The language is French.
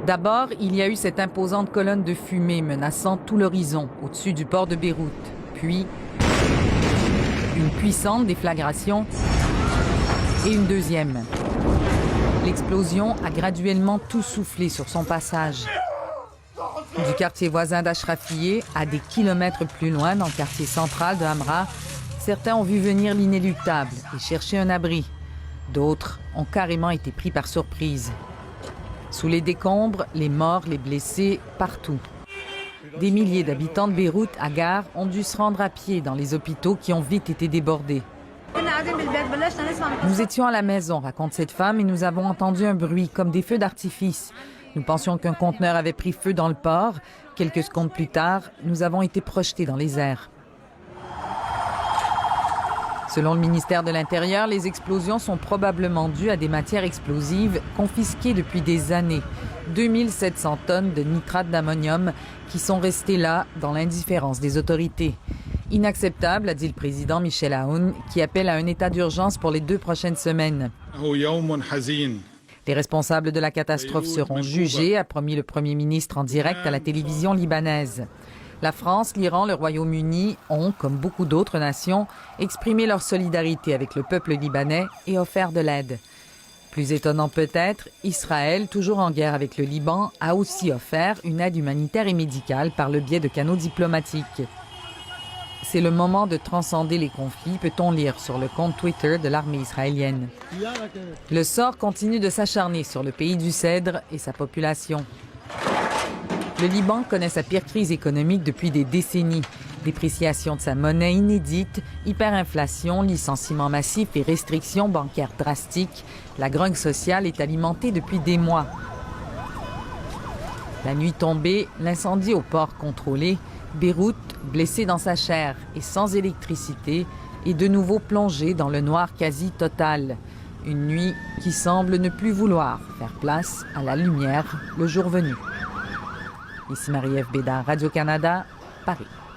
D'abord, il y a eu cette imposante colonne de fumée menaçant tout l'horizon au-dessus du port de Beyrouth. Puis, une puissante déflagration et une deuxième. L'explosion a graduellement tout soufflé sur son passage. Du quartier voisin d'Ashrafiyeh à des kilomètres plus loin, dans le quartier central de Hamra, certains ont vu venir l'inéluctable et cherché un abri. D'autres ont carrément été pris par surprise. Sous les décombres, les morts, les blessés, partout. Des milliers d'habitants de Beyrouth, Agar, ont dû se rendre à pied dans les hôpitaux qui ont vite été débordés. Nous étions à la maison, raconte cette femme, et nous avons entendu un bruit comme des feux d'artifice. Nous pensions qu'un conteneur avait pris feu dans le port. Quelques secondes plus tard, nous avons été projetés dans les airs. Selon le ministère de l'Intérieur, les explosions sont probablement dues à des matières explosives confisquées depuis des années. 2700 tonnes de nitrate d'ammonium qui sont restées là dans l'indifférence des autorités. Inacceptable, a dit le président Michel Aoun, qui appelle à un état d'urgence pour les 2 prochaines semaines. Les responsables de la catastrophe seront jugés, a promis le Premier ministre en direct à la télévision libanaise. La France, l'Iran, le Royaume-Uni ont, comme beaucoup d'autres nations, exprimé leur solidarité avec le peuple libanais et offert de l'aide. Plus étonnant peut-être, Israël, toujours en guerre avec le Liban, a aussi offert une aide humanitaire et médicale par le biais de canaux diplomatiques. C'est le moment de transcender les conflits, peut-on lire sur le compte Twitter de l'armée israélienne. Le sort continue de s'acharner sur le pays du Cèdre et sa population. Le Liban connaît sa pire crise économique depuis des décennies. Dépréciation de sa monnaie inédite, hyperinflation, licenciements massifs et restrictions bancaires drastiques. La grogne sociale est alimentée depuis des mois. La nuit tombée, l'incendie au port contrôlé, Beyrouth, blessé dans sa chair et sans électricité, est de nouveau plongé dans le noir quasi total. Une nuit qui semble ne plus vouloir faire place à la lumière le jour venu. Ici Marie-Ève Bédard, Radio-Canada, Paris.